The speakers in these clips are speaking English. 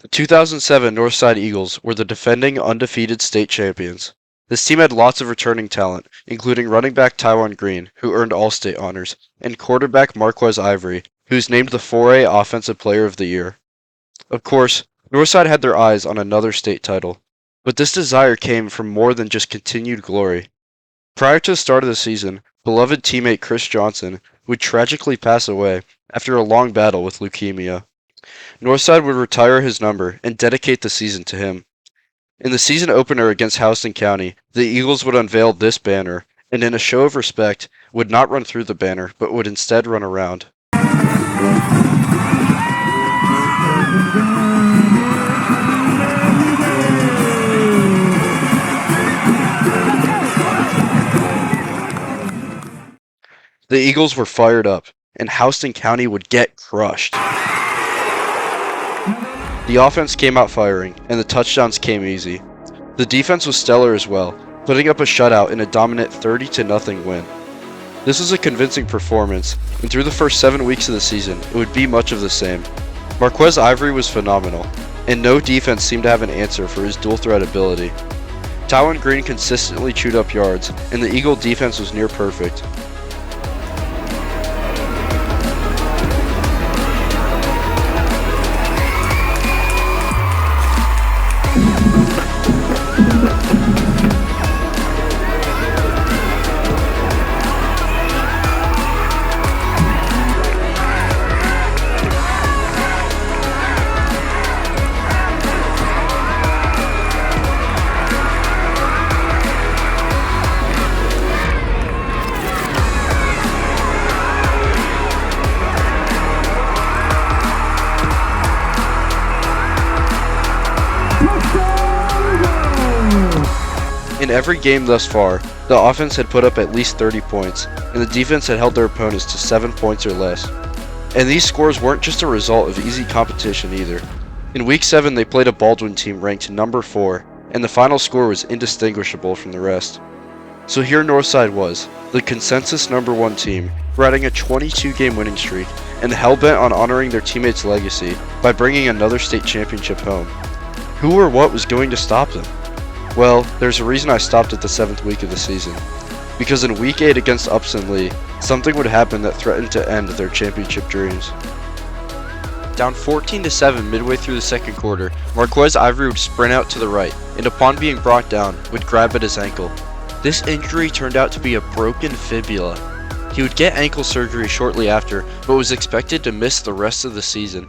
The 2007 Northside Eagles were the defending undefeated state champions. This team had lots of returning talent, including running back Tywan Green, who earned All-State honors, and quarterback Marquez Ivory, who was named the 4A Offensive Player of the Year. Of course, Northside had their eyes on another state title, but this desire came from more than just continued glory. Prior to the start of the season, beloved teammate Chris Johnson would tragically pass away after a long battle with leukemia. Northside would retire his number and dedicate the season to him. In the season opener against Houston County, the Eagles would unveil this banner, and in a show of respect, would not run through the banner, but would instead run around. The Eagles were fired up, and Houston County would get crushed. The offense came out firing, and the touchdowns came easy. The defense was stellar as well, putting up a shutout in a dominant 30-0 win. This was a convincing performance, and through the first 7 weeks of the season, it would be much of the same. Marquez Ivory was phenomenal, and no defense seemed to have an answer for his dual-threat ability. Tywan Green consistently chewed up yards, and the Eagle defense was near perfect. In every game thus far, the offense had put up at least 30 points, and the defense had held their opponents to 7 points or less. And these scores weren't just a result of easy competition either. In Week 7 they played a Baldwin team ranked number 4, and the final score was indistinguishable from the rest. So here Northside was, the consensus number 1 team, riding a 22-game winning streak, and hell-bent on honoring their teammates' legacy by bringing another state championship home. Who or what was going to stop them? Well, there's a reason I stopped at the 7th week of the season. Because in Week 8 against Upson Lee, something would happen that threatened to end their championship dreams. Down 14-7 midway through the second quarter, Marquez Ivory would sprint out to the right, and upon being brought down, would grab at his ankle. This injury turned out to be a broken fibula. He would get ankle surgery shortly after, but was expected to miss the rest of the season.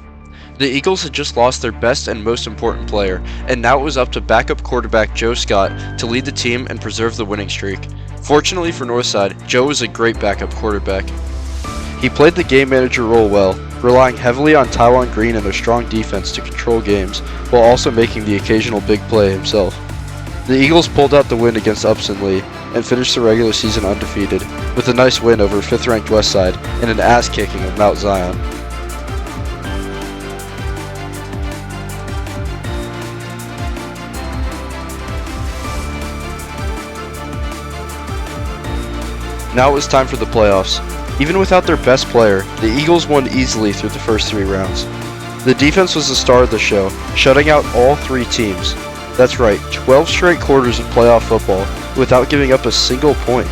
The Eagles had just lost their best and most important player, and now it was up to backup quarterback Joe Scott to lead the team and preserve the winning streak. Fortunately for Northside, Joe was a great backup quarterback. He played the game manager role well, relying heavily on Tywan Green and a strong defense to control games, while also making the occasional big play himself. The Eagles pulled out the win against Upson Lee and finished the regular season undefeated, with a nice win over 5th-ranked Westside and an ass-kicking of Mount Zion. Now it was time for the playoffs. Even without their best player, the Eagles won easily through the first 3 rounds. The defense was the star of the show, shutting out all 3 teams. That's right, 12 straight quarters of playoff football without giving up a single point.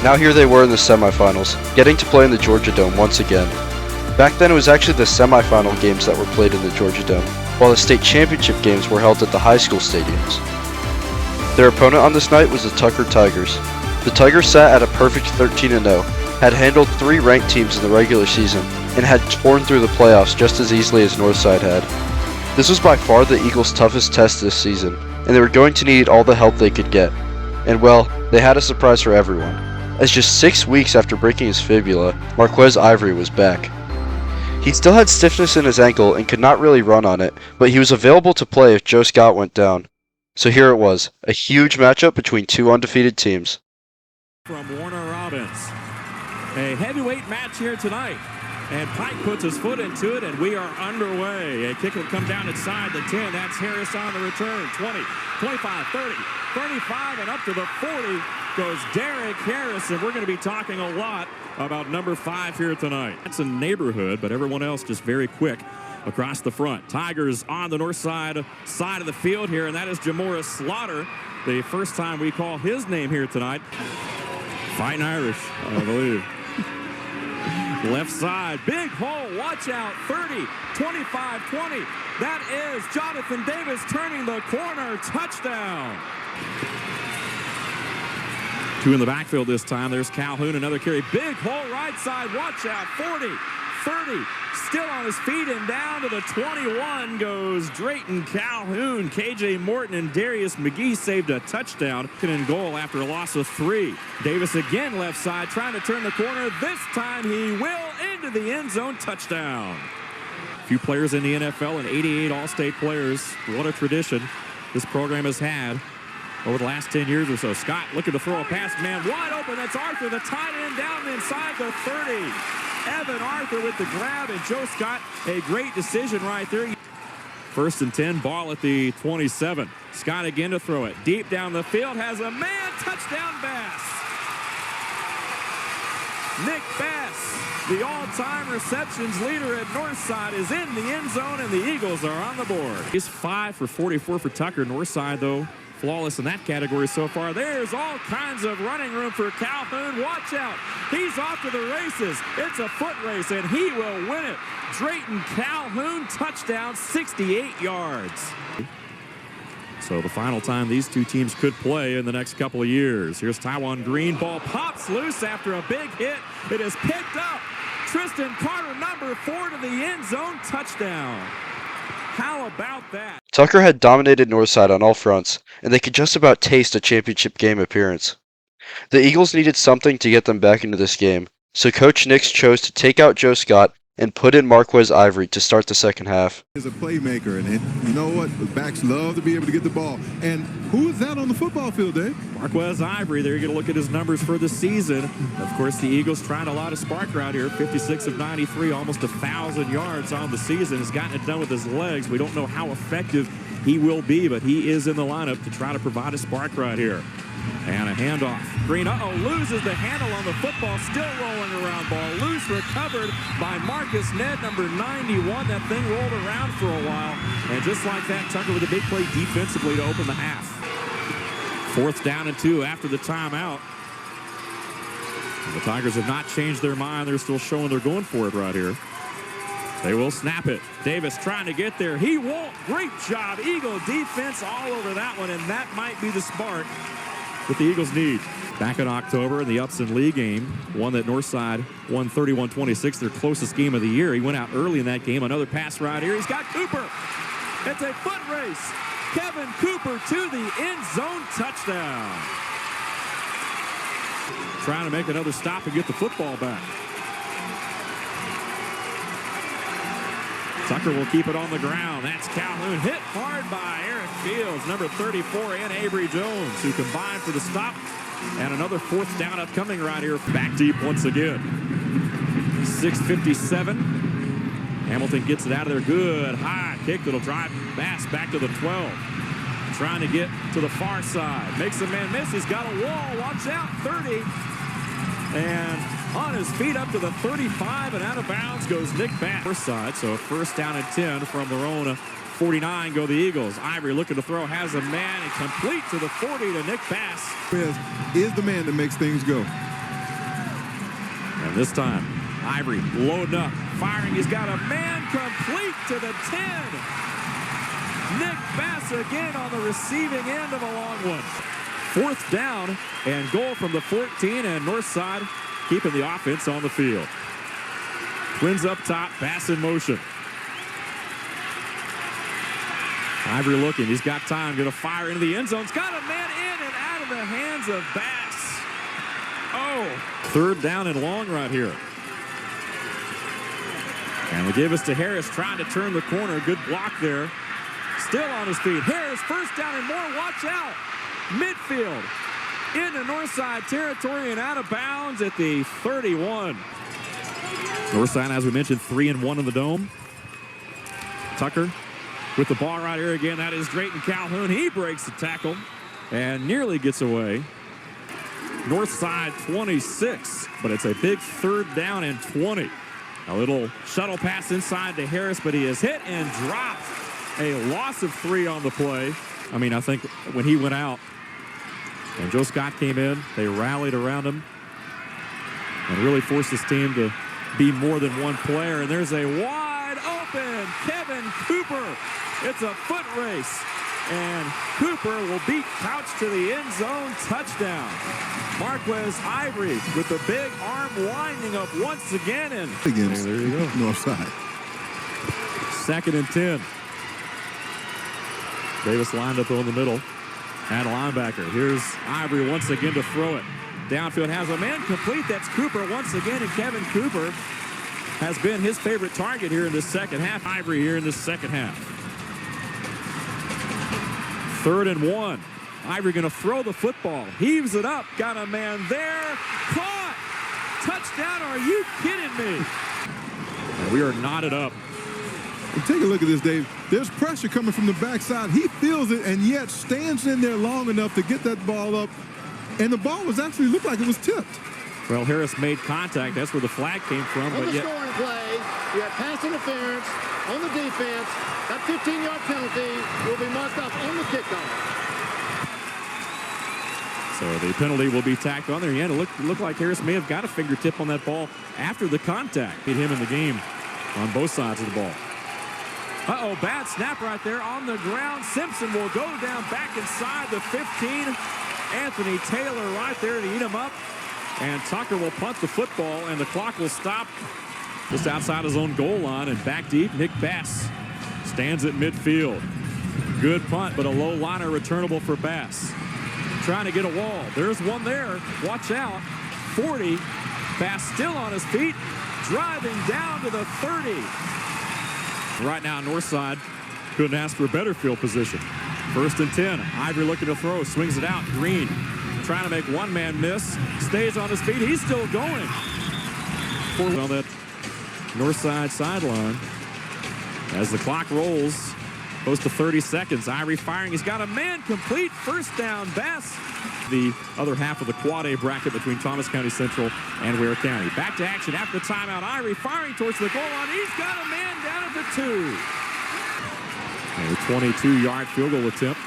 Now here they were in the semifinals, getting to play in the Georgia Dome once again. Back then it was actually the semifinal games that were played in the Georgia Dome, while the state championship games were held at the high school stadiums. Their opponent on this night was the Tucker Tigers. The Tigers sat at a perfect 13-0, had handled 3 ranked teams in the regular season, and had torn through the playoffs just as easily as Northside had. This was by far the Eagles' toughest test this season, and they were going to need all the help they could get. And well, they had a surprise for everyone, as just 6 weeks after breaking his fibula, Marquez Ivory was back. He still had stiffness in his ankle and could not really run on it, but he was available to play if Joe Scott went down. So here it was, a huge matchup between 2 undefeated teams. From Warner Robbins, a heavyweight match here tonight, and Pike puts his foot into it, and we are underway. A kick will come down inside the 10. That's Harris on the return. 20, 25, 30, 35, and up to the 40 goes Derek Harris, and we're going to be talking a lot about number 5 here tonight. That's a neighborhood, but everyone else just very quick across the front. Tigers on the north side of the field here, and that is Jamora Slaughter. The first time we call his name here tonight. Fighting Irish, I believe. Left side, big hole, watch out, 30, 25, 20. That is Jonathan Davis turning the corner, touchdown. 2 in the backfield this time. There's Calhoun, another carry, big hole right side, watch out, 40, 30, still on his feet, and down to the 21 goes Drayton Calhoun. KJ Morton and Darius McGee saved a touchdown. In goal after a loss of 3. Davis again left side, trying to turn the corner. This time he will into the end zone, touchdown. A few players in the NFL and 88 All-State players. What a tradition this program has had over the last 10 years or so. Scott looking to throw a pass, man wide open. That's Arthur, the tight end, down inside the 30. Evan Arthur with the grab, and Joe Scott, a great decision right there. 1st and 10, ball at the 27. Scott again to throw it. Deep down the field, has a man, touchdown Bass. Nick Bass, the all-time receptions leader at Northside, is in the end zone, and the Eagles are on the board. He's 5 for 44 for Tucker. Northside, though, flawless in that category so far. There's all kinds of running room for Calhoun. Watch out. He's off to the races. It's a foot race, and he will win it. Drayton Calhoun, touchdown, 68 yards. So the final time these 2 teams could play in the next couple of years. Here's Tywan Green. Ball pops loose after a big hit. It is picked up. Tristan Carter, number 4, to the end zone, touchdown. How about that? Tucker had dominated Northside on all fronts, and they could just about taste a championship game appearance. The Eagles needed something to get them back into this game, so Coach Nix chose to take out Joe Scott and put in Marquez Ivory to start the second half. He's a playmaker, and you know what? The backs love to be able to get the ball. And who is that on the football field, Dave? Marquez Ivory. There, you're going to look at his numbers for the season. Of course, the Eagles trying a lot of spark right here. 56 of 93, almost 1,000 yards on the season. Has gotten it done with his legs. We don't know how effective he will be, but he is in the lineup to try to provide a spark right here. And a handoff. Green, loses the handle on the football. Still rolling around. Ball loose, recovered by Marcus Ned, number 91. That thing rolled around for a while. And just like that, Tucker with a big play defensively to open the half. 4th down and 2 after the timeout. The Tigers have not changed their mind. They're still showing they're going for it right here. They will snap it. Davis trying to get there. He won't. Great job. Eagle defense all over that one, and that might be the spark that the Eagles need. Back in October in the Upson Lee game, one that Northside won 31-26, their closest game of the year. He went out early in that game. Another pass right here. He's got Cooper. It's a foot race. Kevin Cooper to the end zone, touchdown. Trying to make another stop and get the football back. Tucker will keep it on the ground. That's Calhoun, hit hard by Eric Fields, number 34, and Avery Jones, who combined for the stop. And another 4th down upcoming right here. Back deep once again. 6:57. Hamilton gets it out of there. Good high kick that'll drive Bass back to the 12. Trying to get to the far side. Makes a man miss. He's got a wall. Watch out. 30. And on his feet up to the 35, and out of bounds goes Nick Bass. First side, so 1st down and 10 from their own 49 go the Eagles. Ivory looking to throw, has a man, and complete to the 40 to Nick Bass. Is the man that makes things go. And this time, Ivory loading up, firing. He's got a man complete to the 10. Nick Bass again on the receiving end of a long one. 4th down and goal from the 14, and Northside keeping the offense on the field. Twins up top, Bass in motion. Ivory looking, he's got time, gonna fire into the end zone. He's got a man in and out of the hands of Bass. Oh, 3rd down and long right here. And we give us to Harris trying to turn the corner. Good block there. Still on his feet. Harris, 1st down and more. Watch out. Midfield into Northside territory and out of bounds at the 31. Northside, as we mentioned, 3-1 in the dome. Tucker with the ball right here again. That is Drayton Calhoun. He breaks the tackle and nearly gets away. Northside 26, but it's a big 3rd down and 20. A little shuttle pass inside to Harris, but he is hit and dropped. A loss of 3 on the play. I mean, I think when he went out and Joe Scott came in, they rallied around him and really forced his team to be more than one player. And there's a wide open Kevin Cooper. It's a foot race. And Cooper will beat Couch to the end zone. Touchdown. Marquez Ivory with the big arm winding up once again. And Against there you go. Northside. 2nd and 10. Davis lined up in the middle at linebacker. Here's Ivory once again to throw it. Downfield has a man complete. That's Cooper once again, and Kevin Cooper has been his favorite target here in this second half. Ivory here in this second half. 3rd and 1. Ivory going to throw the football. Heaves it up. Got a man there. Caught. Touchdown. Are you kidding me? And we are knotted up. And take a look at this, Dave. There's pressure coming from the backside. He feels it and yet stands in there long enough to get that ball up. And the ball was actually looked like it was tipped. Well, Harris made contact. That's where the flag came from. On the scoring play, you have pass interference on the defense. That 15-yard penalty will be marked up on the kickoff. So the penalty will be tacked on there. Yeah, it looked like Harris may have got a fingertip on that ball after the contact. Hit him in the game on both sides of the ball. Uh-oh, bad snap right there on the ground. Simpson will go down back inside the 15. Anthony Taylor right there to eat him up. And Tucker will punt the football, and the clock will stop just outside his own goal line. And back deep, Nick Bass stands at midfield. Good punt, but a low liner returnable for Bass. Trying to get a wall. There's one there. Watch out. 40. Bass still on his feet. Driving down to the 30. Right now, Northside couldn't ask for a better field position. 1st and 10. Ivory looking to throw. Swings it out. Green trying to make one man miss. Stays on his feet. He's still going. On that Northside sideline. As the clock rolls, close to 30 seconds. Ivory firing. He's got a man complete. 1st down, Bass. The other half of the Quad A bracket between Thomas County Central and Ware County. Back to action after the timeout. Ivory firing towards the goal line. He's got a man down at the 2. A 22-yard field goal attempt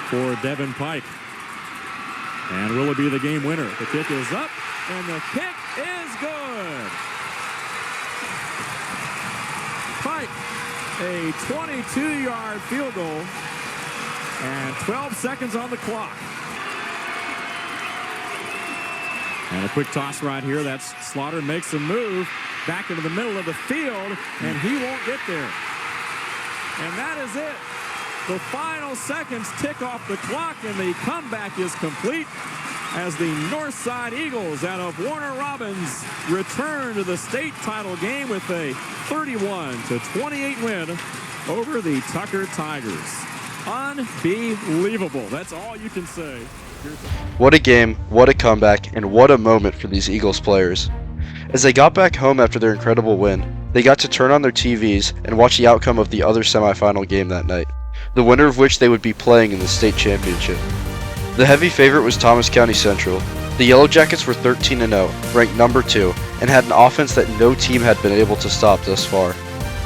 for Devin Pike. And will it be the game winner? The kick is up, and the kick is good. Pike, a 22-yard field goal, and 12 seconds on the clock. And a quick toss right here. That's Slaughter makes a move back into the middle of the field, and he won't get there. And that is it. The final seconds tick off the clock, and the comeback is complete as the Northside Eagles out of Warner Robins return to the state title game with a 31-28 win over the Tucker Tigers. Unbelievable. That's all you can say. What a game, what a comeback, and what a moment for these Eagles players. As they got back home after their incredible win, they got to turn on their TVs and watch the outcome of the other semifinal game that night, the winner of which they would be playing in the state championship. The heavy favorite was Thomas County Central. The Yellow Jackets were 13-0, ranked number 2, and had an offense that no team had been able to stop thus far.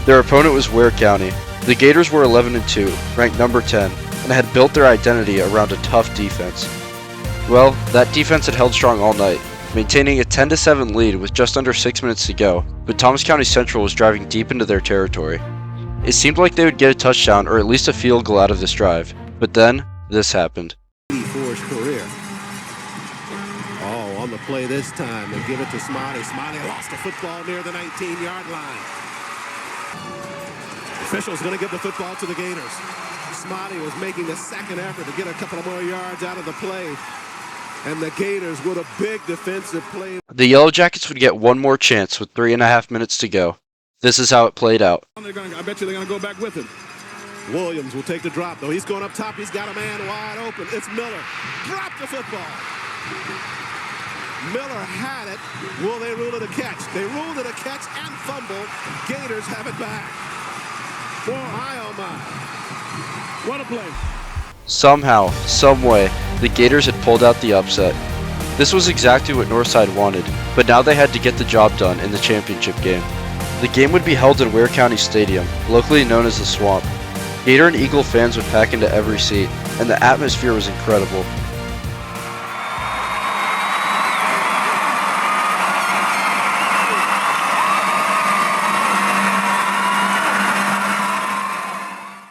Their opponent was Ware County. The Gators were 11-2, ranked number 10, and had built their identity around a tough defense. Well, that defense had held strong all night, maintaining a 10-7 lead with just under 6 minutes to go, but Thomas County Central was driving deep into their territory. It seemed like they would get a touchdown or at least a field goal out of this drive, but then this happened. For his career. Oh, on the play this time, they give it to Smiley. Smiley lost the football near the 19-yard line. Officials going to give the football to the Gators. Smiley was making a second effort to get a couple of more yards out of the play. And the Gators with a big defensive play. The Yellow Jackets would get one more chance with 3.5 minutes to go. This is how it played out. I bet you they're going to go back with him. Williams will take the drop, though. He's going up top. He's got a man wide open. It's Miller. Drop the football. Miller had it. Will they rule it a catch? They ruled it a catch and fumble. Gators have it back. Boy, oh my. What a play. Somehow, someway, the Gators had pulled out the upset. This was exactly what Northside wanted, but now they had to get the job done in the championship game. The game would be held in Ware County Stadium, locally known as the Swamp. Gator and Eagle fans would pack into every seat, and the atmosphere was incredible.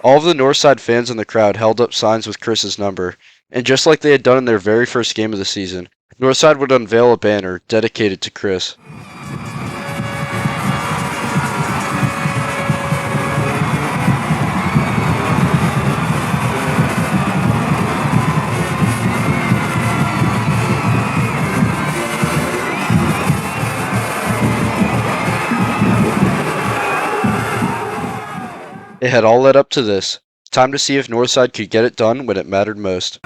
All of the Northside fans in the crowd held up signs with Chris's number, and just like they had done in their very first game of the season, Northside would unveil a banner dedicated to Chris. It had all led up to this. Time to see if Northside could get it done when it mattered most.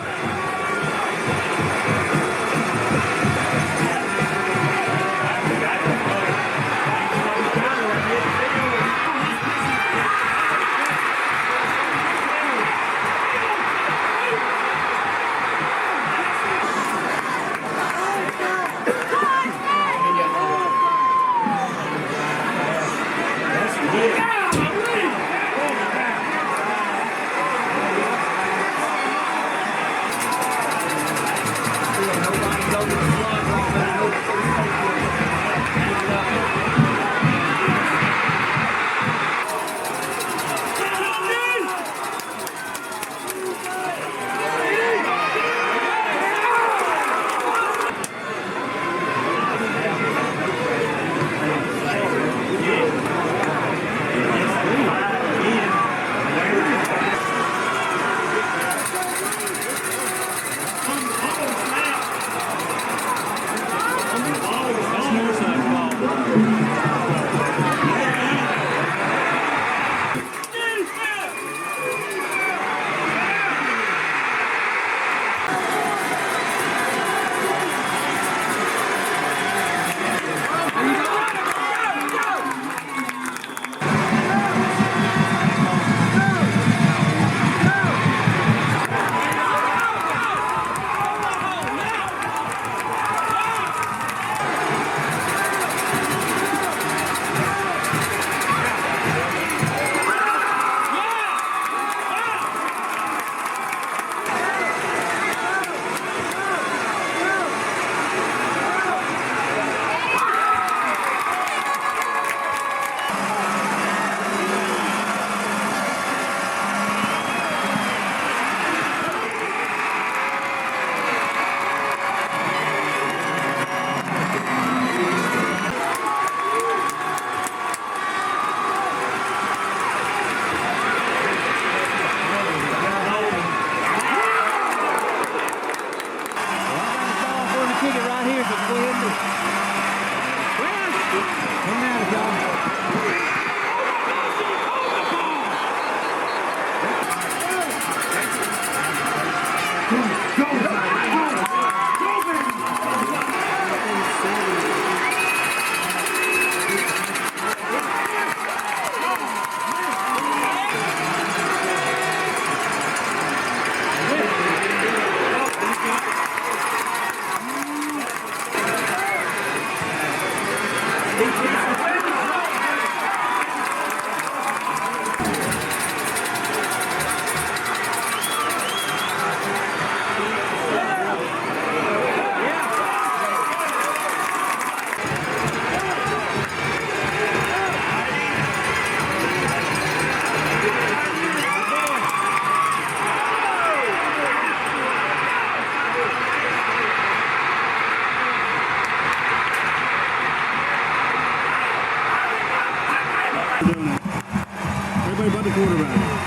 Doing it. Everybody but the quarterback.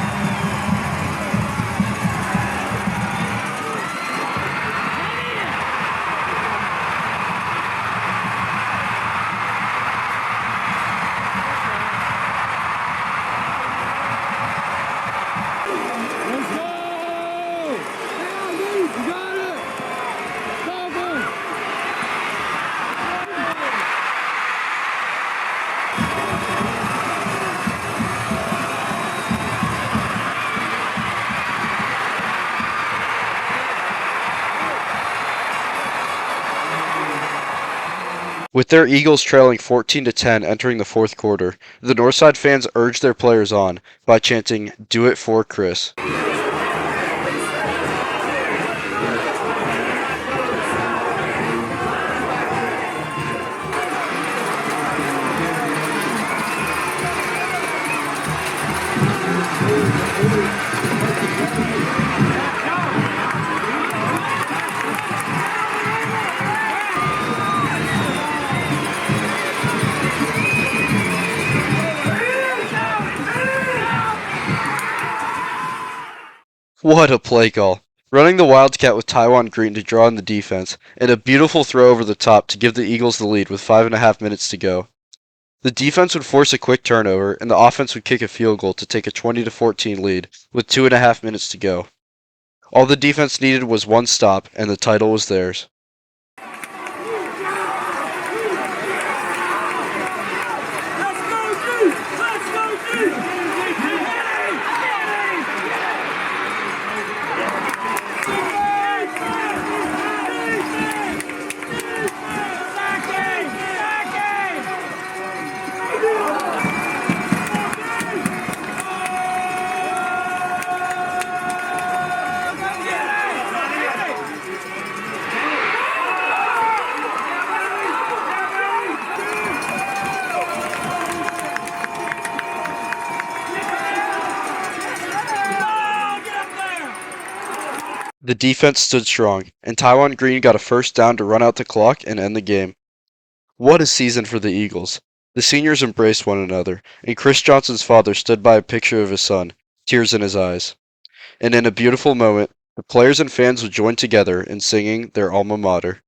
With their Eagles trailing 14-10 entering the fourth quarter, the Northside fans urged their players on by chanting, "Do it for Chris." What a play call! Running the Wildcat with Taiwan Green to draw in the defense, and a beautiful throw over the top to give the Eagles the lead with 5.5 minutes to go. The defense would force a quick turnover, and the offense would kick a field goal to take a 20-14 lead with 2.5 minutes to go. All the defense needed was one stop, and the title was theirs. The defense stood strong, and Taiwan Green got a first down to run out the clock and end the game. What a season for the Eagles. The seniors embraced one another, and Chris Johnson's father stood by a picture of his son, tears in his eyes. And in a beautiful moment, the players and fans would join together in singing their alma mater.